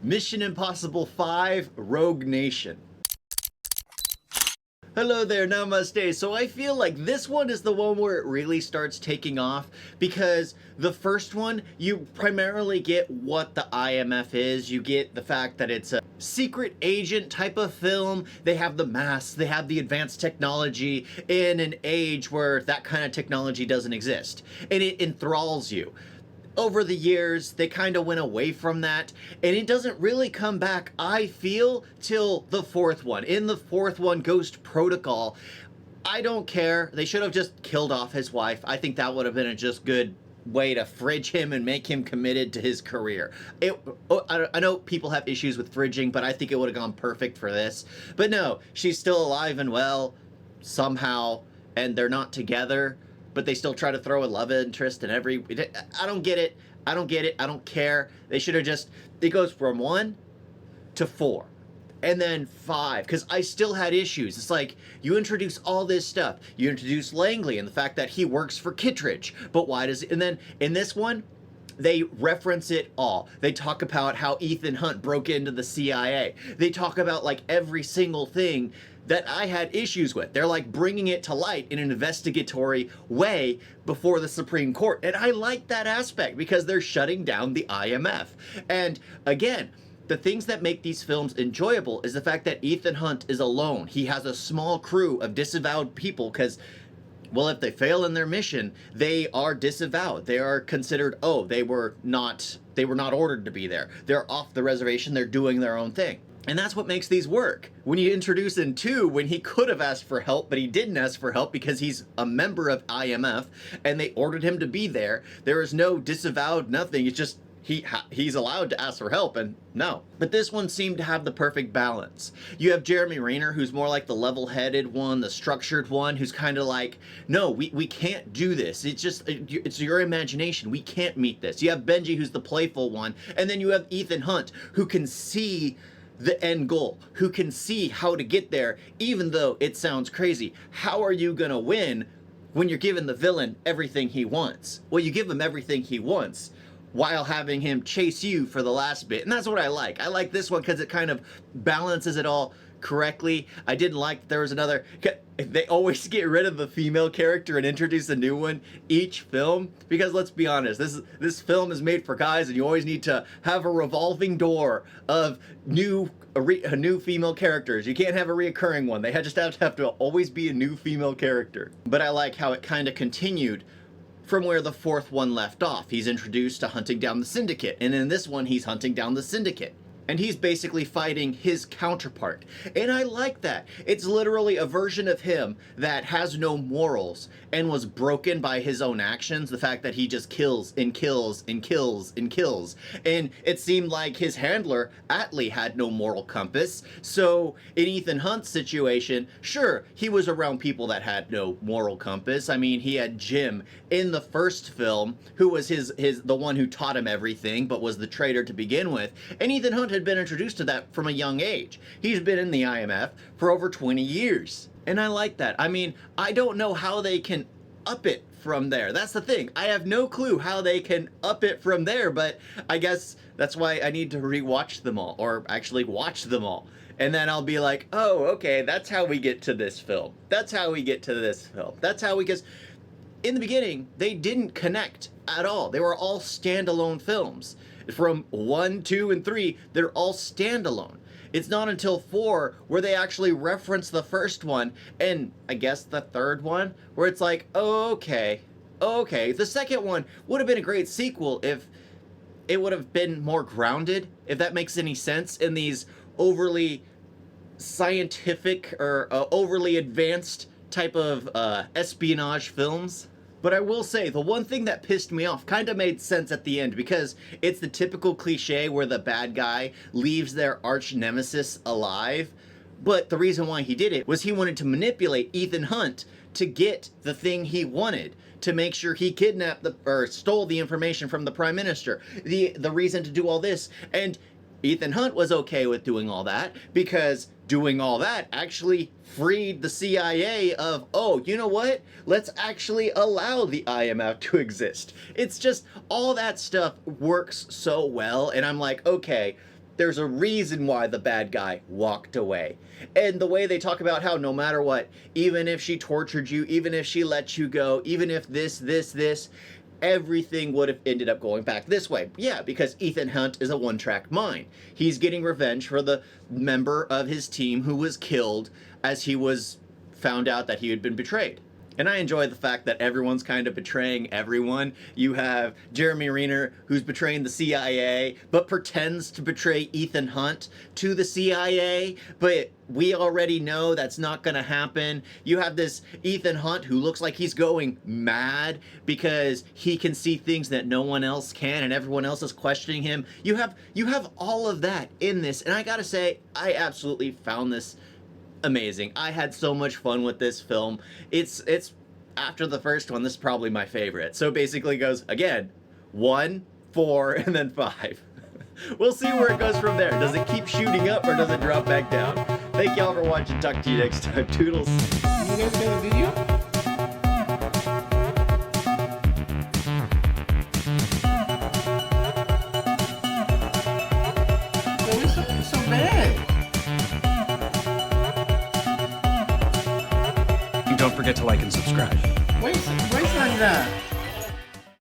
Mission Impossible 5 Rogue Nation. Hello there, namaste. So I feel like this one is the one where it really starts taking off, because the first one, you primarily get what the IMF is. You get the fact that it's a secret agent type of film. They have the masks, they have the advanced technology in an age where that kind of technology doesn't exist. And it enthralls you. Over the years, they kind of went away from that, and it doesn't really come back, I feel, till the fourth one. In the fourth one, Ghost Protocol, I don't care. They should have just killed off his wife. I think that would have been a just good way to fridge him and make him committed to his career. I know people have issues with fridging, but I think it would have gone perfect for this. But no, she's still alive and well, somehow, and they're not together. But they still try to throw a love interest in every... I don't get it. I don't get it. I don't care. They should have just... It goes from 1 to 4. And then 5. Because I still had issues. It's like, you introduce all this stuff. You introduce Langley and the fact that he works for Kittredge. But why does... And then in this one, they reference it all. They talk about how Ethan Hunt broke into the CIA. They talk about, like, every single thing that I had issues with. They're like bringing it to light in an investigatory way before the Supreme Court. And I like that aspect because they're shutting down the IMF. And again, the things that make these films enjoyable is the fact that Ethan Hunt is alone. He has a small crew of disavowed people because, well, if they fail in their mission, they are disavowed. They are considered, oh, they were not ordered to be there. They're off the reservation. They're doing their own thing. And that's what makes these work. When you introduce in 2, when he could have asked for help, but he didn't ask for help because he's a member of IMF and they ordered him to be there, there is no disavowed nothing. It's just he's allowed to ask for help, and no. But this one seemed to have the perfect balance. You have Jeremy Renner, who's more like the level-headed one, the structured one, who's kind of like, no, we can't do this. It's just, it's your imagination. We can't meet this. You have Benji, who's the playful one, and then you have Ethan Hunt, who can see the end goal, who can see how to get there, even though it sounds crazy. How are you gonna win when you're giving the villain everything he wants? Well, you give him everything he wants while having him chase you for the last bit. And that's what I like. I like this one because it kind of balances it all correctly. I didn't like that there was another... They always get rid of the female character and introduce a new one each film, because let's be honest, this film is made for guys, and you always need to have a revolving door of new female characters. You can't have a reoccurring one. They just have to always be a new female character. But I like how it kind of continued from where the fourth one left off. He's introduced to hunting down the Syndicate, and in this one he's hunting down the Syndicate. And he's basically fighting his counterpart. And I like that. It's literally a version of him that has no morals and was broken by his own actions. The fact that he just kills and kills and kills and kills. And it seemed like his handler, Atlee, had no moral compass. So in Ethan Hunt's situation, sure, he was around people that had no moral compass. I mean, he had Jim in the first film, who was the one who taught him everything, but was the traitor to begin with. And Ethan Hunt had been introduced to that from a young age. He's been in the IMF for over 20 years. And I like that. I mean, I don't know how they can up it from there. That's the thing. I have no clue how they can up it from there, but I guess that's why I need to rewatch them all, or actually watch them all. And then I'll be like, oh, okay, that's how we get to this film. That's how we get to this film. That's how we get... In the beginning, they didn't connect at all. They were all standalone films. From 1, 2, and 3, they're all standalone. It's not until 4 where they actually reference the first one, and I guess the third one, where it's like, oh, okay. The second one would have been a great sequel if it would have been more grounded, if that makes any sense, in these overly scientific or overly advanced type of espionage films. But I will say, the one thing that pissed me off kind of made sense at the end, because it's the typical cliche where the bad guy leaves their arch nemesis alive. But the reason why he did it was he wanted to manipulate Ethan Hunt to get the thing he wanted, to make sure he kidnapped or stole the information from the Prime Minister. The reason to do all this, and Ethan Hunt was okay with doing all that, because doing all that actually freed the CIA of, oh, you know what? Let's actually allow the IMF to exist. It's just, all that stuff works so well, and I'm like, okay, there's a reason why the bad guy walked away. And the way they talk about how no matter what, even if she tortured you, even if she let you go, even if this, everything would have ended up going back this way. Yeah, because Ethan Hunt is a one-track mind. He's getting revenge for the member of his team who was killed as he was found out that he had been betrayed. And I enjoy the fact that everyone's kind of betraying everyone. You have Jeremy Renner, who's betraying the CIA, but pretends to betray Ethan Hunt to the CIA, but we already know that's not gonna happen. You have this Ethan Hunt who looks like he's going mad because he can see things that no one else can and everyone else is questioning him. You have all of that in this, and I gotta say, I absolutely found this amazing. I had so much fun with this film. It's after the first one, this is probably my favorite. So basically it goes again 1, 4, and then 5. We'll see where it goes from there. Does it keep shooting up or does it drop back down? Thank y'all for watching. Talk to you next time. Toodles. You guys got a video? It's so bad. And don't forget to like and subscribe. Wait, wait like that.